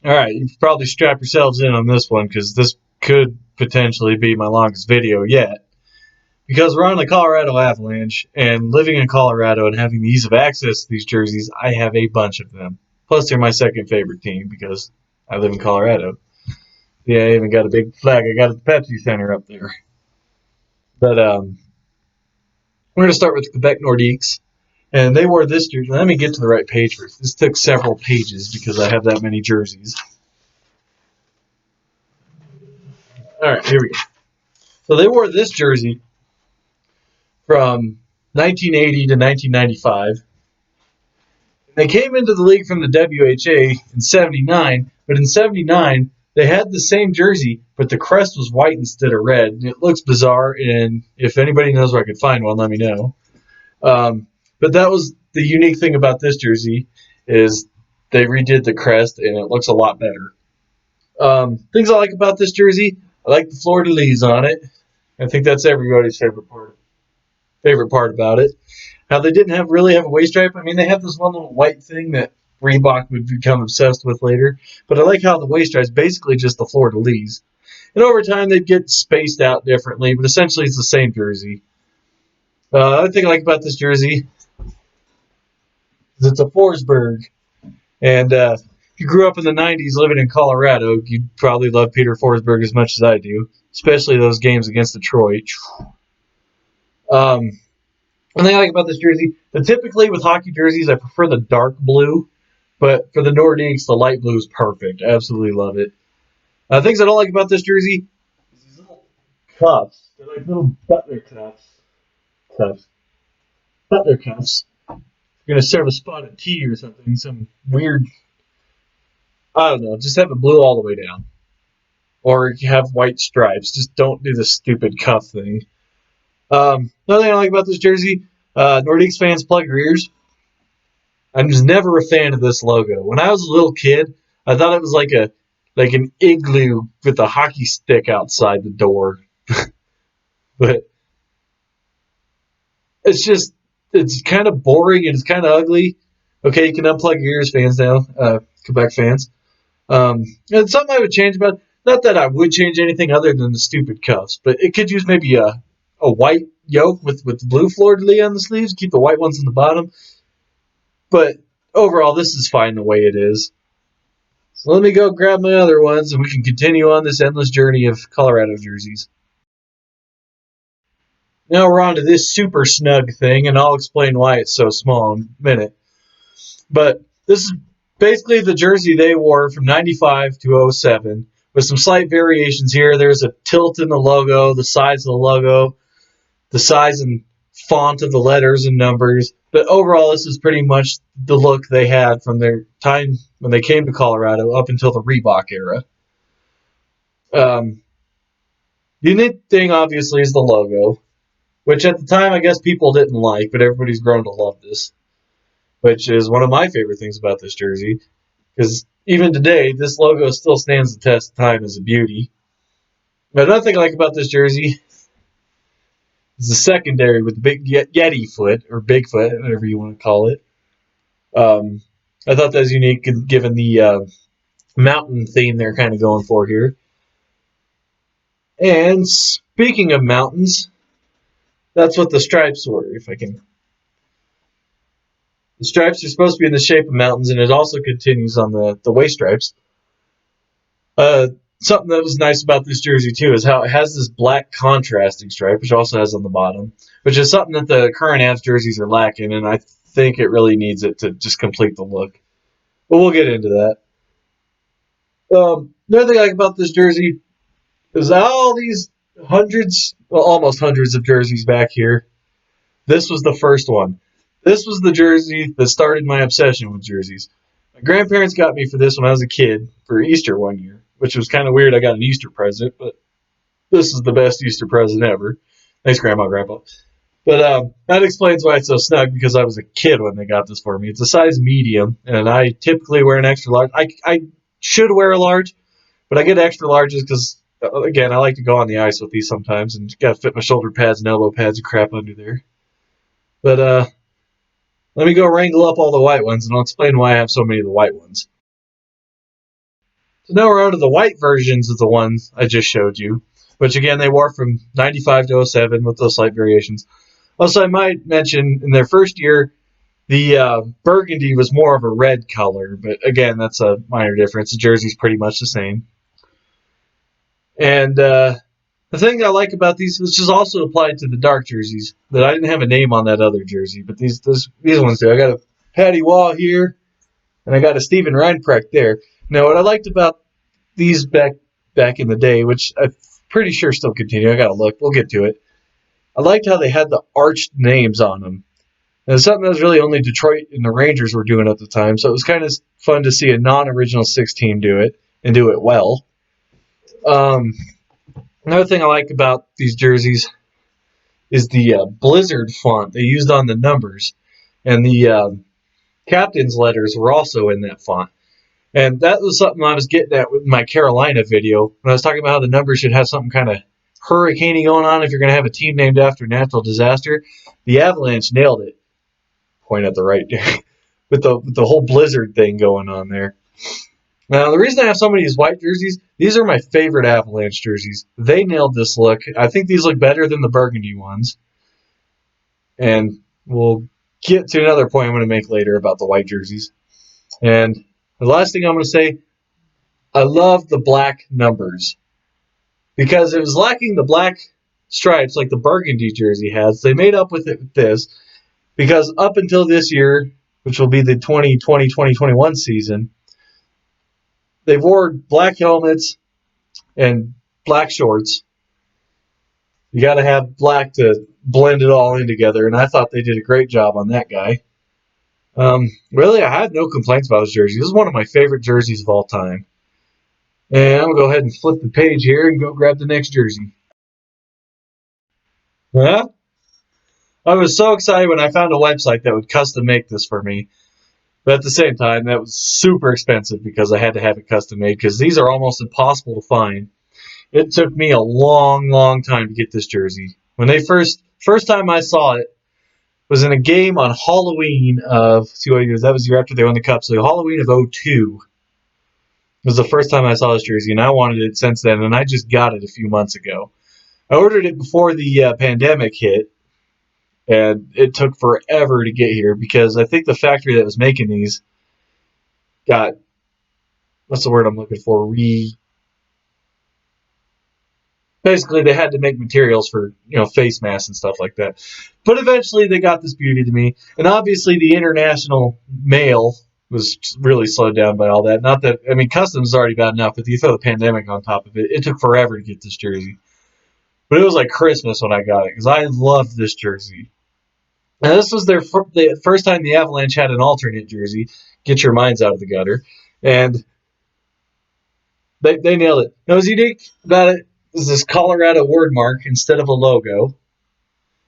All right, you probably strap yourselves in on this one because this could potentially be my longest video yet. Because we're on the Colorado Avalanche, and living in Colorado and having the ease of access to these jerseys, I have a bunch of them. Plus, they're my second favorite team because I live in Colorado. Yeah, I even got a big flag. I got at the Pepsi Center up there. But we're going to start with the Quebec Nordiques. And they wore this jersey. Let me get to the right page first. This took several pages because I have that many jerseys. All right, here we go. So they wore this jersey from 1980 to 1995. They came into the league from the WHA in 79, but in 79, they had the same jersey, but the crest was white instead of red. It looks bizarre, and if anybody knows where I could find one, let me know. But that was the unique thing about this jersey is they redid the crest, and it looks a lot better. Things I like about this jersey, I like the fleur-de-lis on it. I think that's everybody's favorite part about it. How they didn't really have a waist stripe. I mean, they have this one little white thing that Reebok would become obsessed with later. But I like how the waist stripe is basically just the fleur-de-lis. And over time, they'd get spaced out differently, but essentially it's the same jersey. Other thing I like about this jersey is it's a Forsberg. And if you grew up in the 90s living in Colorado, you'd probably love Peter Forsberg as much as I do, especially those games against Detroit. One thing I like about this jersey, that typically with hockey jerseys, I prefer the dark blue, but for the Nordiques, the light blue is perfect. I absolutely love it. Things I don't like about this jersey is these little cuffs. They're like little butler cuffs. Cuffs. Butler cuffs. You're going to serve a spot of tea or something, some weird, I don't know, just have it blue all the way down. Or you have white stripes. Just don't do the stupid cuff thing. Another thing I like about this jersey, Nordiques fans, plug your ears. I'm just never a fan of this logo. When I was a little kid, I thought it was like an igloo with a hockey stick outside the door. But it's kind of boring and it's kind of ugly. Okay, you can unplug your ears, fans now, Quebec fans. And something I would change about, not that I would change anything other than the stupid cuffs, but it could use maybe a white yoke with blue fleur-de-lis on the sleeves, keep the white ones in the bottom. But overall, this is fine the way it is. So let me go grab my other ones and we can continue on this endless journey of Colorado jerseys. Now we're on to this super snug thing, and I'll explain why it's so small in a minute. But this is basically the jersey they wore from 95 to 07, with some slight variations here. There's a tilt in the logo, the size of the logo, the size and font of the letters and numbers. But overall, this is pretty much the look they had from their time when they came to Colorado up until the Reebok era. The unique thing, obviously, is the logo, which at the time I guess people didn't like, but everybody's grown to love this, which is one of my favorite things about this jersey, because even today, this logo still stands the test of time as a beauty. But another thing I like about this jersey is the secondary with the big Yeti foot, or Bigfoot, whatever you want to call it. I thought that was unique given the mountain theme they're kind of going for here. And speaking of mountains, that's what the stripes were, if I can. The stripes are supposed to be in the shape of mountains, and it also continues on the waist stripes. Something that was nice about this jersey, too, is how it has this black contrasting stripe, which also has on the bottom, which is something that the current Avs jerseys are lacking, and I think it really needs it to just complete the look. But we'll get into that. Another thing I like about this jersey is all these almost hundreds of jerseys back here. This was the first one. This was the jersey that started my obsession with jerseys. My grandparents got me for this when I was a kid for Easter one year, which was kind of weird. I got an Easter present, but this is the best Easter present ever. Thanks, Grandma, Grandpa. But that explains why it's so snug, because I was a kid when they got this for me. It's a size medium, and I typically wear an extra large. I should wear a large, but I get extra larges because, again, I like to go on the ice with these sometimes, and got to fit my shoulder pads and elbow pads and crap under there. But let me go wrangle up all the white ones, and I'll explain why I have so many of the white ones. So now we're on to the white versions of the ones I just showed you, which again they wore from 95 to 07 with those slight variations. Also, I might mention in their first year, the burgundy was more of a red color, but again, that's a minor difference. The jersey's pretty much the same. And the thing I like about these, this is also applied to the dark jerseys, that I didn't have a name on that other jersey, but these ones do. I got a Patty Waugh here, and I got a Steven Reinprecht there. Now, what I liked about these back in the day, which I'm pretty sure still continue, I got to look, we'll get to it. I liked how they had the arched names on them. And it's something that was really only Detroit and the Rangers were doing at the time, so it was kind of fun to see a non-original 6 team do it, and do it well. Another thing I like about these jerseys is the Blizzard font they used on the numbers. And the captain's letters were also in that font. And that was something I was getting at with my Carolina video, when I was talking about how the numbers should have something kind of hurricane going on if you're going to have a team named after a natural disaster. The Avalanche nailed it. Point at the right there. with the whole Blizzard thing going on there. Now, the reason I have so many of these white jerseys, these are my favorite Avalanche jerseys. They nailed this look. I think these look better than the burgundy ones. And we'll get to another point I'm going to make later about the white jerseys. And the last thing I'm going to say, I love the black numbers. Because it was lacking the black stripes like the burgundy jersey has. They made up with it with this. Because up until this year, which will be the 2020-2021 season, they wore black helmets and black shorts. You got to have black to blend it all in together, and I thought they did a great job on that guy. Really, I had no complaints about this jersey. This is one of my favorite jerseys of all time. And I'm going to go ahead and flip the page here and go grab the next jersey. Yeah? I was so excited when I found a website that would custom make this for me. But at the same time, that was super expensive because I had to have it custom made because these are almost impossible to find. It took me a long, long time to get this jersey. When they first time I saw it was in a game on Halloween of, see what year, that was the year after they won the Cup, so Halloween of 2002 was the first time I saw this jersey, and I wanted it since then, and I just got it a few months ago. I ordered it before the pandemic hit, and it took forever to get here because I think the factory that was making these got, what's the word I'm looking for, basically they had to make materials for, face masks and stuff like that. But eventually they got this beauty to me, and obviously the international mail was really slowed down by all that. Not that, customs is already bad enough, but you throw the pandemic on top of it, it took forever to get this jersey. But it was like Christmas when I got it because I loved this jersey. Now, this was the first time the Avalanche had an alternate jersey. Get your minds out of the gutter. And they nailed it. Now, what's unique about it is this Colorado word mark instead of a logo,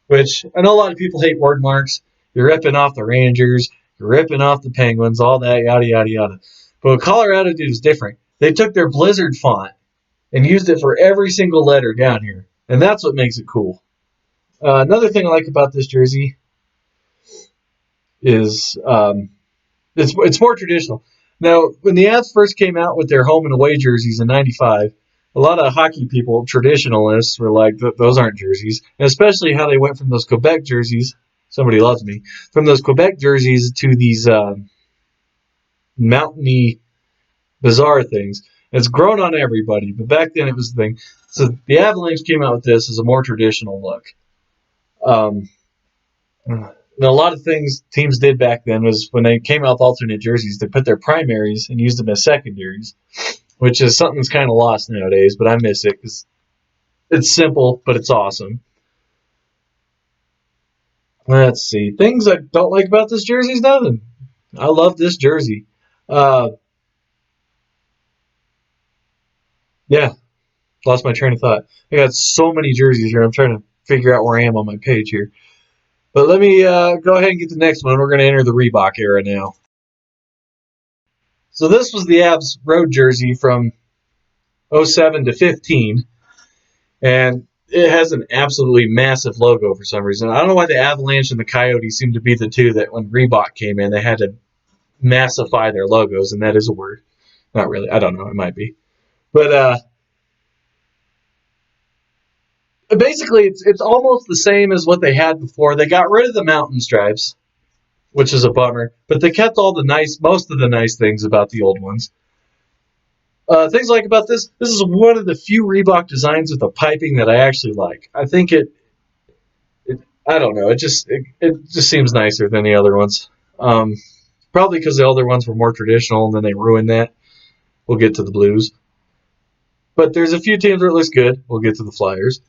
which I know a lot of people hate word marks. You're ripping off the Rangers. You're ripping off the Penguins, all that, yada, yada, yada. But what Colorado did was different. They took their Blizzard font and used it for every single letter down here. And that's what makes it cool. Another thing I like about this jersey is it's more traditional. Now, when the Avs first came out with their home and away jerseys in '95, a lot of hockey people, traditionalists, were like, those aren't jerseys. And especially how they went from those Quebec jerseys, somebody loves me, from those Quebec jerseys to these mountainy, bizarre things. It's grown on everybody, but back then it was the thing. So the Avalanche came out with this as a more traditional look. A lot of things teams did back then was when they came out with alternate jerseys, they put their primaries and used them as secondaries, which is something that's kind of lost nowadays, but I miss it because it's simple, but it's awesome. Let's see. Things I don't like about this jersey is nothing. I love this jersey. Yeah, lost my train of thought. I got so many jerseys here. I'm trying to figure out where I am on my page here. But let me go ahead and get the next one. We're going to enter the Reebok era now. So this was the Avs road jersey from 07 to 15. And it has an absolutely massive logo for some reason. I don't know why the Avalanche and the Coyotes seem to be the two that when Reebok came in, they had to massify their logos, and that is a word. Not really. I don't know. It might be. But basically, it's almost the same as what they had before. They got rid of the mountain stripes, which is a bummer, but they kept most of the nice things about the old ones. Things I like about this is one of the few Reebok designs with the piping that I actually like. I think I don't know, it just seems nicer than the other ones. Um, Probably because the other ones were more traditional and then they ruined that. We'll get to the Blues. But there's a few teams where it looks good. We'll get to the Flyers.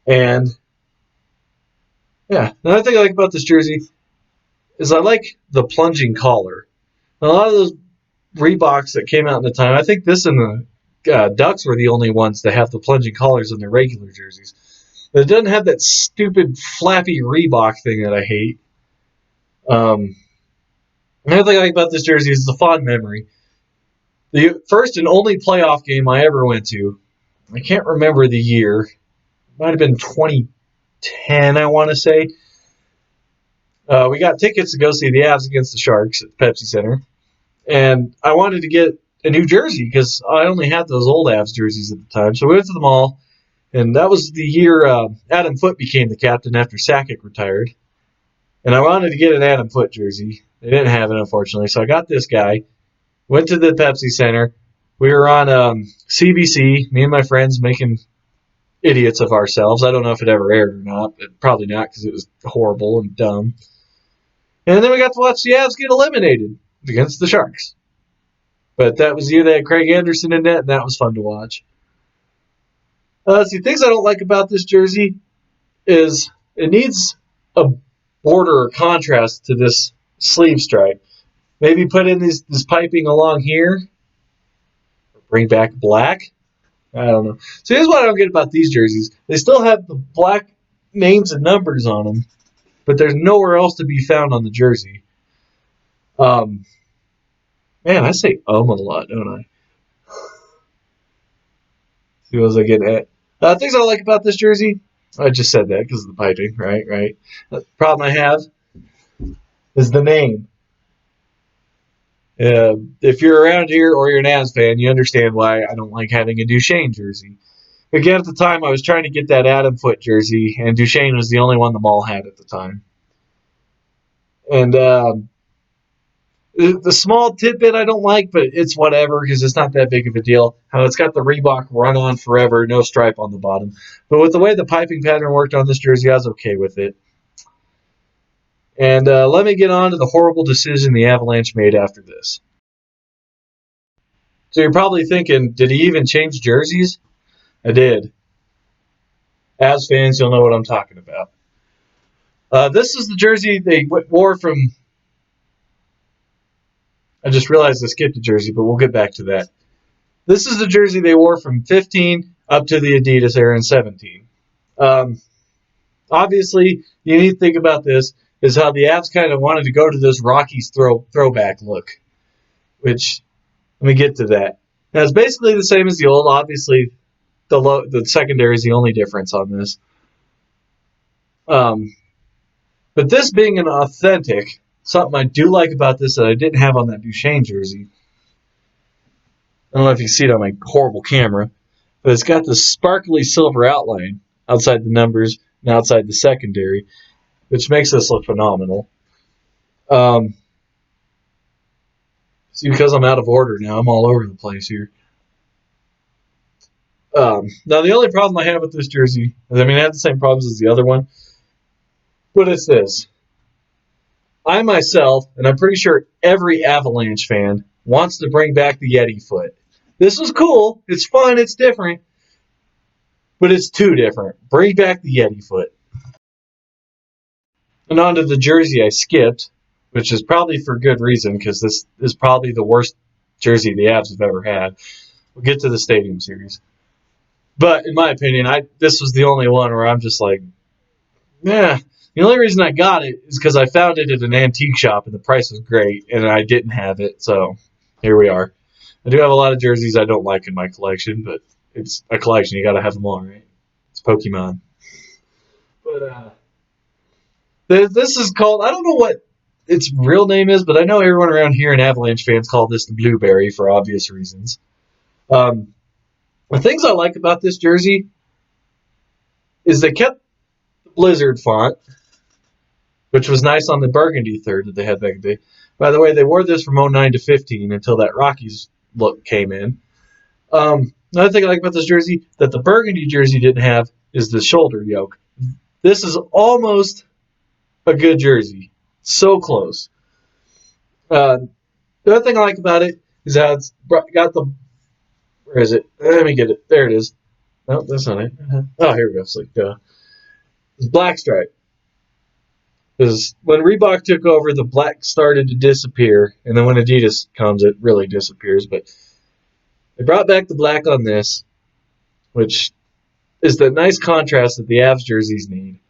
And yeah, another thing I like about this jersey is I like the plunging collar. A lot of those Reeboks that came out in the time, I think this and the Ducks were the only ones that have the plunging collars in their regular jerseys. But it doesn't have that stupid flappy Reebok thing that I hate. Another thing I like about this jersey is the fond memory. The first and only playoff game I ever went to, I can't remember the year. It might have been 2010, I want to say. We got tickets to go see the Avs against the Sharks at the Pepsi Center. And I wanted to get a new jersey because I only had those old Avs jerseys at the time. So we went to the mall, and that was the year Adam Foote became the captain after Sakic retired. And I wanted to get an Adam Foote jersey. They didn't have it, unfortunately. So I got this guy, went to the Pepsi Center. We were on CBC, me and my friends making idiots of ourselves. I don't know if it ever aired or not, but probably not because it was horrible and dumb. And then we got to watch the Avs get eliminated against the Sharks. But that was the year they had Craig Anderson in net, and that was fun to watch. See, things I don't like about this jersey is it needs a border or contrast to this sleeve stripe. Maybe put in this piping along here. Or bring back black. I don't know. So here's what I don't get about these jerseys. They still have the black names and numbers on them, but there's nowhere else to be found on the jersey. Man, I say a lot, don't I? See what was I getting at? Things I like about this jersey. I just said that because of the piping, right? The problem I have is the name. If you're around here or you're an Avs fan, you understand why I don't like having a Duchesne jersey. Again, at the time, I was trying to get that Adam Foote jersey, and Duchesne was the only one the mall had at the time. And the small tidbit I don't like, but it's whatever because it's not that big of a deal. How it's got the Reebok run on forever, no stripe on the bottom. But with the way the piping pattern worked on this jersey, I was okay with it. And let me get on to the horrible decision the Avalanche made after this. So you're probably thinking, did he even change jerseys? I did. As fans, you'll know what I'm talking about. This is the jersey they wore from... I just realized I skipped a jersey, but we'll get back to that. This is the jersey they wore from 15 up to the Adidas era in 17. Obviously, you need to think about this, is how the Avs kind of wanted to go to this Rockies throwback look, which, let me get to that. Now, it's basically the same as the old. Obviously, the secondary is the only difference on this. But this being an authentic, something I do like about this that I didn't have on that Duchesne jersey. I don't know if you see it on my horrible camera, but it's got this sparkly silver outline outside the numbers and outside the secondary, which makes this look phenomenal. See, because I'm out of order now, I'm all over the place here. Now, the only problem I have with this jersey, I have the same problems as the other one, but it's this. I myself, and I'm pretty sure every Avalanche fan, wants to bring back the Yeti foot. This was cool. It's fun. It's different. But it's too different. Bring back the Yeti foot. And on to the jersey I skipped, which is probably for good reason, because this is probably the worst jersey the Avs have ever had. We'll get to the Stadium Series. But in my opinion, this was the only one where I'm just like, yeah. The only reason I got it is because I found it at an antique shop and the price was great, and I didn't have it, so here we are. I do have a lot of jerseys I don't like in my collection, but it's a collection. You got to have them all, right? It's Pokemon. But this is called, I don't know what its real name is, but I know everyone around here in Avalanche fans call this the Blueberry for obvious reasons. The things I like about this jersey is they kept the Blizzard font, which was nice on the burgundy third that they had back in the day. By the way, they wore this from 09 to 15 until that Rockies look came in. Another thing I like about this jersey that the burgundy jersey didn't have is the shoulder yoke. This is almost a good jersey. So close. The other thing I like about it is how it's got the. Where is it? Let me get it. There it is. No, that's not it. Oh, here we go. It's like it's black stripe. Because when Reebok took over, the black started to disappear, and then when Adidas comes, it really disappears. But they brought back the black on this, which is the nice contrast that the Avs jerseys need.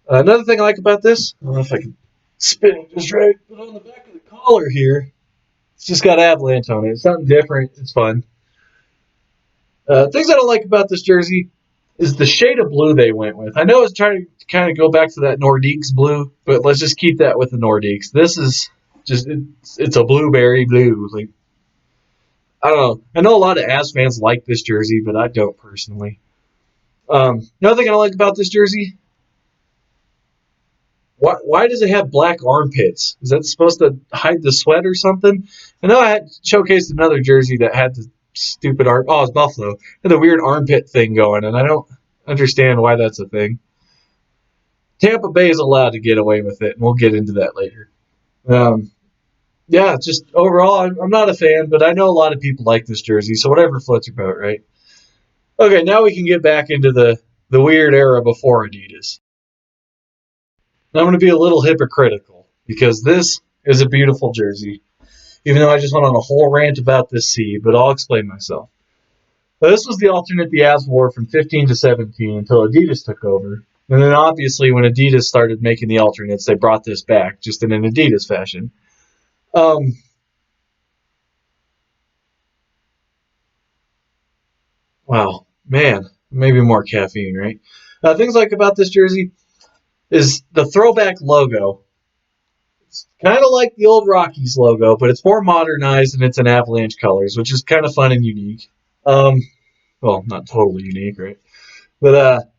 Another thing I like about this, I don't know if I can spin it just right, but on the back of the collar here, it's just got Avalanche on it. It's something different. It's fun. Things I don't like about this jersey is the shade of blue they went with. I know it's trying to kind of go back to that Nordiques blue, but let's just keep that with the Nordiques. This is just, it's a blueberry blue. Like, I don't know. I know a lot of Avs fans like this jersey, but I don't personally. Another thing I don't like about this jersey, why does it have black armpits? Is that supposed to hide the sweat or something? I know I had showcased another jersey that had the stupid it's Buffalo. Had the weird armpit thing going, and I don't understand why that's a thing. Tampa Bay is allowed to get away with it, and we'll get into that later. Yeah, just overall, I'm not a fan, but I know a lot of people like this jersey, so whatever floats your boat, right? Okay, now we can get back into the weird era before Adidas. Now I'm going to be a little hypocritical because this is a beautiful jersey, even though I just went on a whole rant about this C, but I'll explain myself. This was the alternate the Avs wore from 15 to 17 until Adidas took over. And then obviously when Adidas started making the alternates, they brought this back, just in an Adidas fashion. Wow, man, maybe more caffeine, right? Things I like about this jersey is the throwback logo. It's kind of like the old Rockies logo, but it's more modernized and it's in Avalanche colors, which is kind of fun and unique. Well, not totally unique, right? But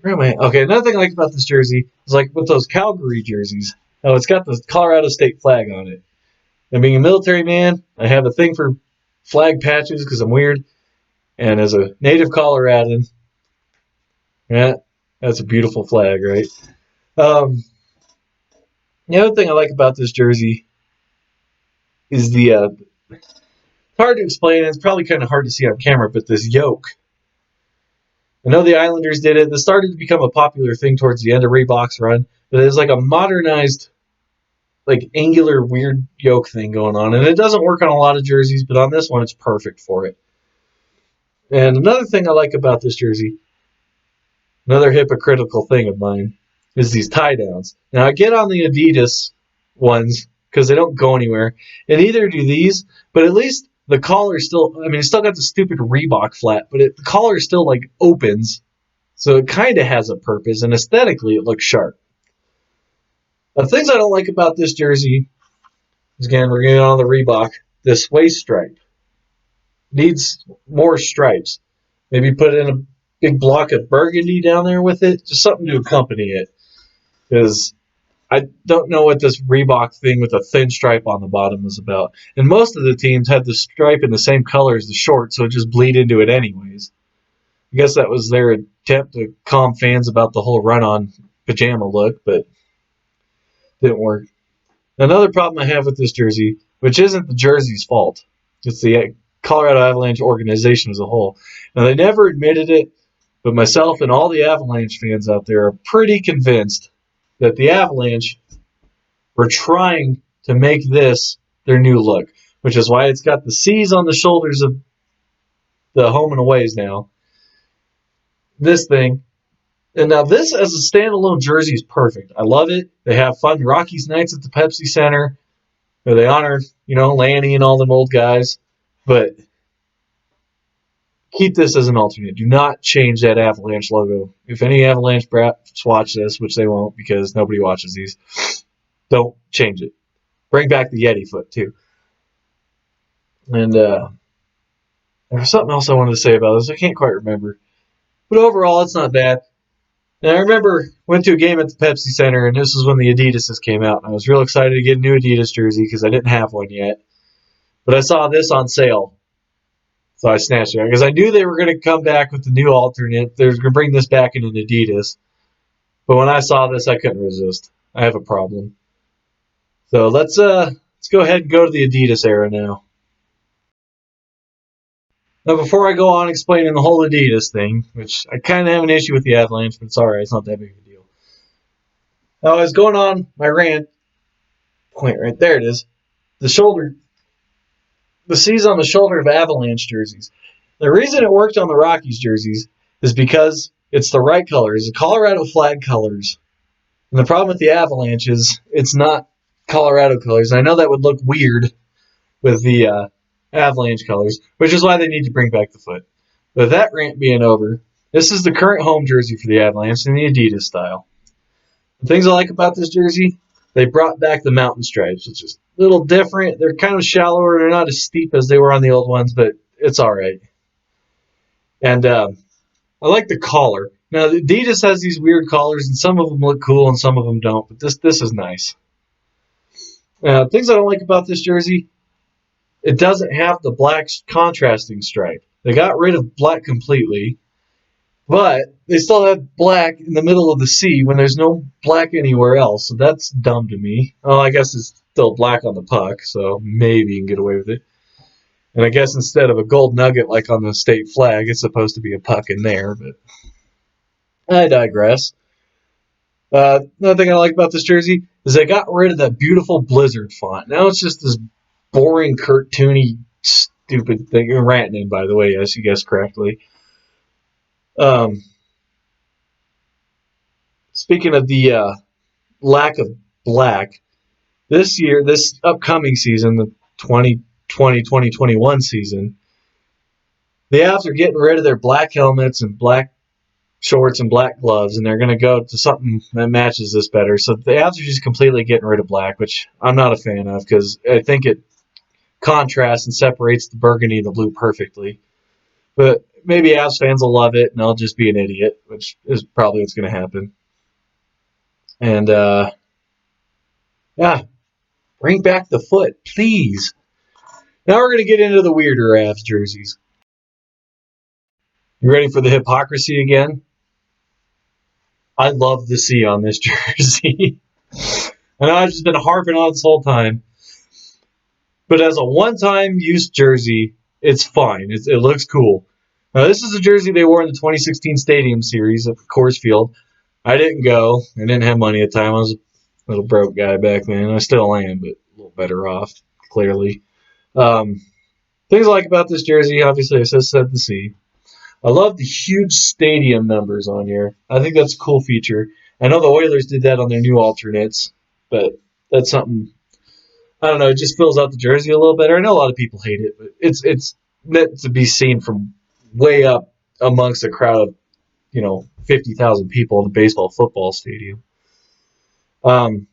where am I? Okay, another thing I like about this jersey is like with those Calgary jerseys. Oh, it's got the Colorado state flag on it. And being a military man, I have a thing for flag patches because I'm weird. And as a native Coloradan, yeah, that's a beautiful flag, right? The other thing I like about this jersey is it's hard to explain. It's probably kind of hard to see on camera, but this yoke. I know the Islanders did it. This started to become a popular thing towards the end of Reebok's run, but it's like a modernized, like angular, weird yoke thing going on, and it doesn't work on a lot of jerseys, but on this one, it's perfect for it. And another thing I like about this jersey, another hypocritical thing of mine, is these tie downs. Now I get on the Adidas ones because they don't go anywhere, and neither do these. But at least the collar still, I mean, it's still got the stupid Reebok flat, but the collar still like opens, so it kind of has a purpose, and aesthetically it looks sharp. The things I don't like about this jersey is, again, we're getting on the Reebok, this waist stripe. Needs more stripes. Maybe put in a big block of burgundy down there with it, just something to accompany it. Because I don't know what this Reebok thing with a thin stripe on the bottom was about. And most of the teams had the stripe in the same color as the short, so it just bleed into it anyways. I guess that was their attempt to calm fans about the whole run-on pajama look, but didn't work. Another problem I have with this jersey, which isn't the jersey's fault, it's the Colorado Avalanche organization as a whole. Now, they never admitted it, but myself and all the Avalanche fans out there are pretty convinced that the Avalanche were trying to make this their new look, which is why it's got the C's on the shoulders of the home and aways now. This thing. And now this as a standalone jersey is perfect. I love it. They have fun Rockies nights at the Pepsi Center where they honor, Lanny and all them old guys. But keep this as an alternate. Do not change that Avalanche logo. If any Avalanche brats watch this, which they won't because nobody watches these, don't change it. Bring back the Yeti foot too. And there was something else I wanted to say about this. I can't quite remember. But overall, it's not bad. And I remember went to a game at the Pepsi Center, and this was when the Adidas's came out. And I was real excited to get a new Adidas jersey because I didn't have one yet. But I saw this on sale, so I snatched it because I knew they were going to come back with the new alternate. They're going to bring this back in an Adidas. But when I saw this, I couldn't resist. I have a problem. So let's go ahead and go to the Adidas era now. Now, before I go on explaining the whole Adidas thing, which I kind of have an issue with the Avalanche, but it's alright, it's not that big of a deal. Now, I was going on my rant point right there. It is the C's on the shoulder of Avalanche jerseys. The reason it worked on the Rockies jerseys is because it's the right colors, the Colorado flag colors. And the problem with the Avalanche is it's not Colorado colors. I know that would look weird with the Avalanche colors, which is why they need to bring back the foot. But that rant being over, this is the current home jersey for the Avalanche in the Adidas style. The things I like about this jersey, they brought back the mountain stripes, which is a little different. They're kind of shallower. They're not as steep as they were on the old ones, but it's all right. And I like the collar. Now, the Adidas has these weird collars, and some of them look cool and some of them don't, but this is nice. Things I don't like about this jersey, it doesn't have the black contrasting stripe. They got rid of black completely, but they still have black in the middle of the C when there's no black anywhere else. So that's dumb to me. Oh, I guess it's still black on the puck, so maybe you can get away with it. And I guess instead of a gold nugget like on the state flag, it's supposed to be a puck in there, but I digress. Another thing I like about this jersey is they got rid of that beautiful Blizzard font. Now it's just this boring, cartoony, stupid thing. Rant name, by the way, yes, you guessed correctly. Speaking of the lack of black, this upcoming season, the 2020-2021 season, the Avs are getting rid of their black helmets and black shorts and black gloves, and they're going to go to something that matches this better. So the Avs are just completely getting rid of black, which I'm not a fan of because I think it contrasts and separates the burgundy and the blue perfectly. But maybe Avs fans will love it, and I'll just be an idiot, which is probably what's going to happen. And, yeah, bring back the foot, please. Now we're going to get into the weirder Avs jerseys. You ready for the hypocrisy again? I love the C on this jersey. I know I've just been harping on this whole time. But as a one-time use jersey, it's fine. It looks cool. Now, this is a jersey they wore in the 2016 Stadium Series at Coors Field. I didn't go. I didn't have money at the time. I was a little broke guy back then. I still am, but a little better off, clearly. Things I like about this jersey, obviously, I just said the C. I love the huge stadium numbers on here. I think that's a cool feature. I know the Oilers did that on their new alternates, but that's something, I don't know, it just fills out the jersey a little better. I know a lot of people hate it, but it's meant to be seen from way up amongst a crowd of, 50,000 people in a baseball football stadium. Another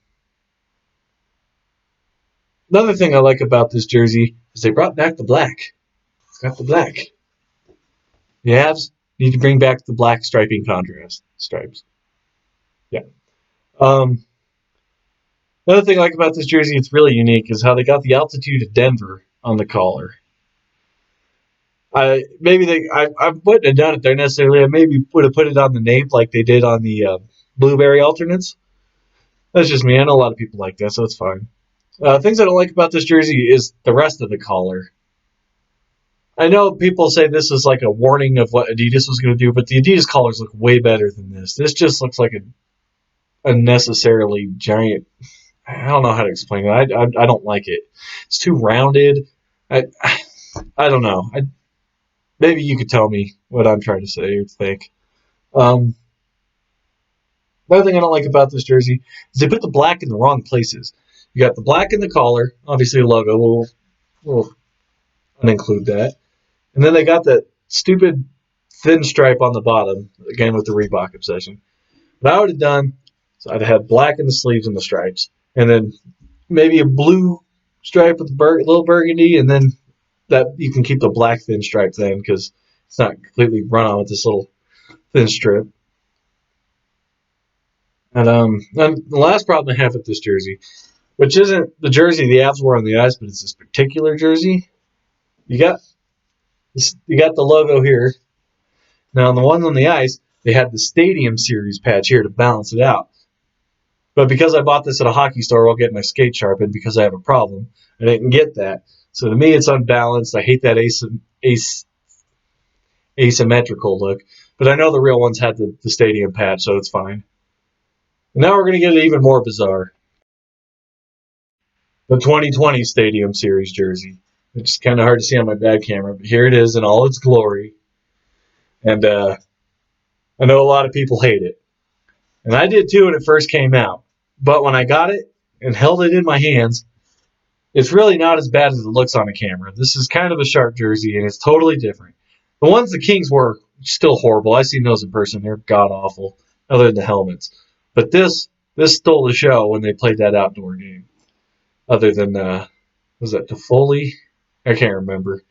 thing I like about this jersey is they brought back the black. It's got the black. The Avs need to bring back the black striping contrast stripes. Yeah. Another thing I like about this jersey, it's really unique, is how they got the altitude of Denver on the collar. I wouldn't have done it there necessarily. I maybe would have put it on the nape like they did on the blueberry alternates. That's just me. I know a lot of people like that, so it's fine. Things I don't like about this jersey is the rest of the collar. I know people say this is like a warning of what Adidas was going to do, but the Adidas collars look way better than this. This just looks like a unnecessarily giant. I don't know how to explain it. I don't like it. It's too rounded. I don't know. Maybe you could tell me what I'm trying to say or think. Another thing I don't like about this jersey is they put the black in the wrong places. You got the black in the collar, obviously a logo. We'll uninclude that. And then they got that stupid thin stripe on the bottom, again with the Reebok obsession. What I would have done, so I'd have black in the sleeves and the stripes, and then maybe a blue stripe with a little burgundy, and then that you can keep the black thin stripe then because it's not completely run on with this little thin strip. And the last problem I have with this jersey, which isn't the jersey the Avs wore on the ice, but it's this particular jersey. You got the logo here. Now on the ones on the ice, they had the Stadium Series patch here to balance it out. But because I bought this at a hockey store while getting my skate sharpened because I have a problem, I didn't get that. So to me, it's unbalanced. I hate that asymmetrical look. But I know the real ones had the Stadium patch, so it's fine. And now we're going to get it even more bizarre. The 2020 Stadium Series jersey. It's kind of hard to see on my bad camera, but here it is in all its glory. And I know a lot of people hate it. And I did too when it first came out. But when I got it and held it in my hands, it's really not as bad as it looks on a camera. This is kind of a sharp jersey, and it's totally different. The ones the Kings were still horrible. I've seen those in person. They're god-awful, other than the helmets. But this stole the show when they played that outdoor game. Other than, was that Toffoli? I can't remember.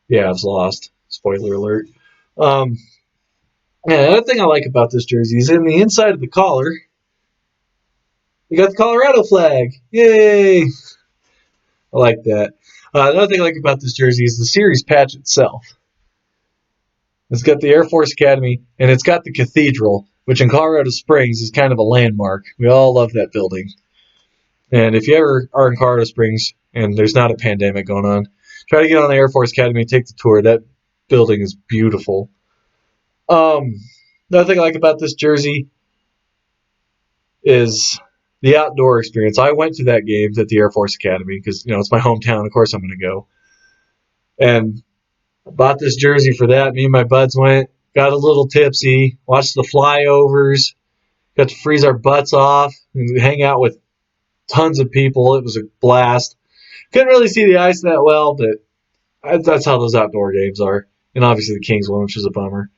Yeah, I was lost. Spoiler alert. Yeah, another thing I like about this jersey is in the inside of the collar, you got the Colorado flag. Yay! I like that. Another thing I like about this jersey is the series patch itself. It's got the Air Force Academy, and it's got the cathedral, which in Colorado Springs is kind of a landmark. We all love that building. And if you ever are in Colorado Springs and there's not a pandemic going on, try to get on the Air Force Academy and take the tour. That building is beautiful. Another thing I like about this jersey is the outdoor experience. I went to that game at the Air Force Academy because, it's my hometown. Of course I'm going to go. And I bought this jersey for that. Me and my buds went, got a little tipsy, watched the flyovers, got to freeze our butts off, and hang out with tons of people. It was a blast. Couldn't really see the ice that well, but that's how those outdoor games are. And obviously the Kings won, which is a bummer.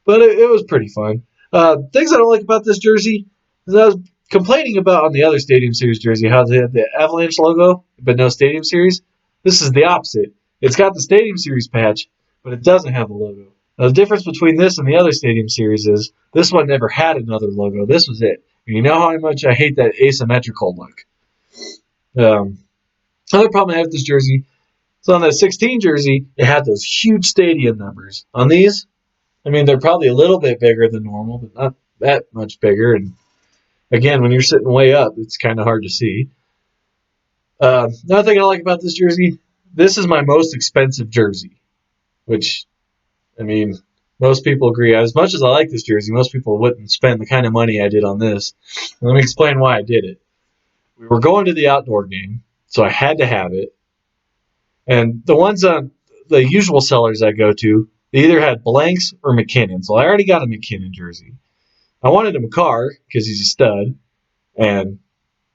But it was pretty fun. Things I don't like about this jersey is I was complaining about on the other Stadium Series jersey how they had the Avalanche logo, but no Stadium Series. This is the opposite. It's got the Stadium Series patch, but it doesn't have the logo. Now, the difference between this and the other Stadium Series is this one never had another logo. This was it. And you know how much I hate that asymmetrical look. Another problem I have with this jersey is on the 16 jersey, it had those huge stadium numbers. On these, they're probably a little bit bigger than normal, but not that much bigger. And again, when you're sitting way up, it's kind of hard to see. Another thing I like about this jersey, this is my most expensive jersey, which, most people agree. As much as I like this jersey, most people wouldn't spend the kind of money I did on this. And let me explain why I did it. We were going to the outdoor game, so I had to have it. And the ones on the usual sellers I go to, they either had blanks or McKinnon. So I already got a McKinnon jersey. I wanted a McCarr because he's a stud. And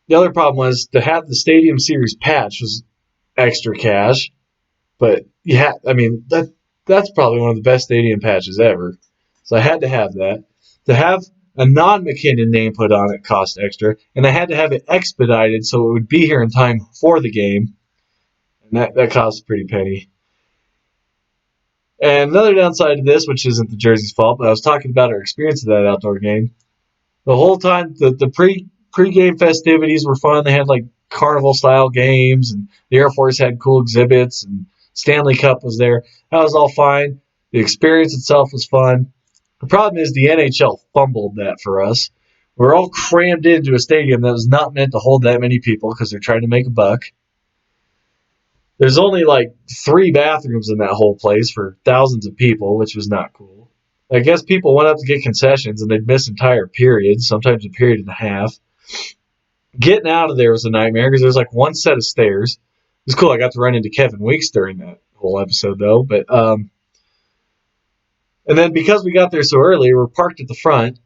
the other problem was to have the Stadium Series patch was extra cash. But that's probably one of the best stadium patches ever. So I had to have that. To have a non-McKinnon name put on it cost extra. And I had to have it expedited so it would be here in time for the game. And that cost a pretty penny. And another downside to this, which isn't the jersey's fault, but I was talking about our experience of that outdoor game. The whole time, the pre-game festivities were fun. They had like carnival-style games, and the Air Force had cool exhibits, and Stanley Cup was there. That was all fine. The experience itself was fun. The problem is the NHL fumbled that for us. We're all crammed into a stadium that was not meant to hold that many people because they're trying to make a buck. There's only like 3 bathrooms in that whole place for thousands of people, which was not cool. I guess people went up to get concessions and they'd miss entire periods, sometimes a period and a half. Getting out of there was a nightmare because there's like one set of stairs. It was cool. I got to run into Kevin Weeks during that whole episode, though. But and then because we got there so early, we're parked at the front.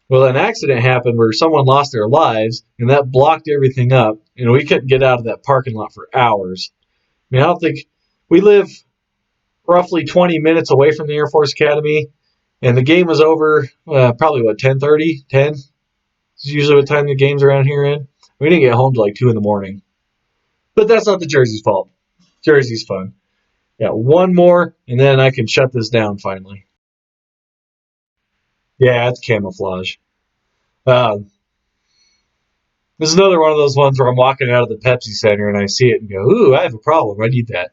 Well, an accident happened where someone lost their lives, and that blocked everything up. We couldn't get out of that parking lot for hours. I don't think we live roughly 20 minutes away from the Air Force Academy, and the game was over probably, 10:30? 10? It's usually what time the game's around here in. We didn't get home till like 2 in the morning. But that's not the jersey's fault. Jersey's fun. Yeah, one more, and then I can shut this down finally. Yeah, it's camouflage. Um, this is another one of those ones where I'm walking out of the Pepsi Center and I see it and go, ooh, I have a problem. I need that.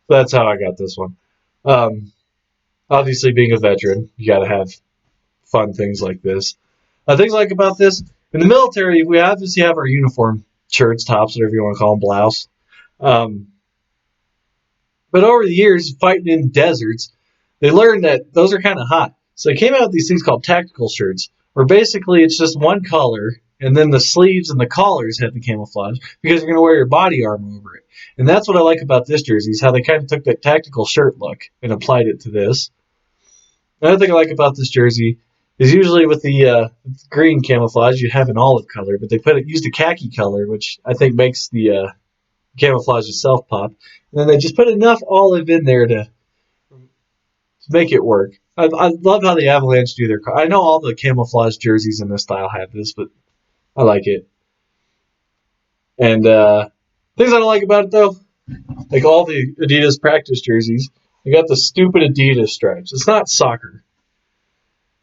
So that's how I got this one. Um, Obviously, being a veteran, you got to have fun things like this. Things I like about this, in the military, we obviously have our uniform shirts, tops, whatever you want to call them, blouse. Um, but over the years, fighting in deserts, they learned that those are kind of hot. So they came out with these things called tactical shirts, where basically it's just one color, and then the sleeves and the collars have the camouflage because you're going to wear your body armor over it. And that's what I like about this jersey, is how they kind of took that tactical shirt look and applied it to this. Another thing I like about this jersey is usually with the green camouflage, you have an olive color, but they used a khaki color, which I think makes the camouflage itself pop. And then they just put enough olive in there to make it work. I love how the Avalanche do their. I know all the camouflage jerseys in this style have this, but I like it. And things I don't like about it though, like all the Adidas practice jerseys, they got the stupid Adidas stripes. It's not soccer.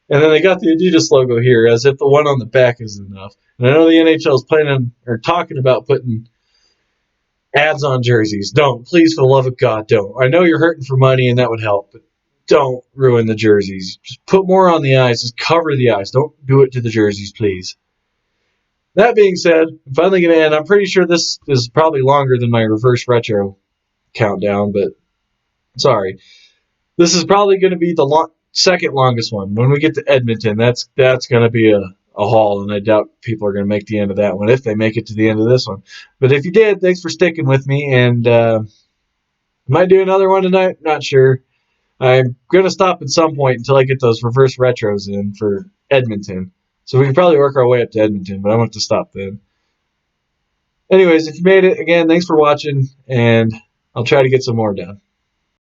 And then they got the Adidas logo here, as if the one on the back isn't enough. And I know the NHL is planning or talking about putting ads on jerseys. Don't, please, for the love of God, don't. I know you're hurting for money, and that would help, but don't ruin the jerseys. Just put more on the eyes. Just cover the eyes. Don't do it to the jerseys, please. That being said, I'm finally going to end. I'm pretty sure this is probably longer than my reverse retro countdown, but sorry. This is probably going to be the second longest one. When we get to Edmonton, that's going to be a haul, and I doubt people are going to make the end of that one if they make it to the end of this one. But if you did, thanks for sticking with me, and might do another one tonight. Not sure. I'm going to stop at some point until I get those reverse retros in for Edmonton. So we can probably work our way up to Edmonton, but I'm going to have to stop then. Anyways, if you made it, again, thanks for watching, and I'll try to get some more done.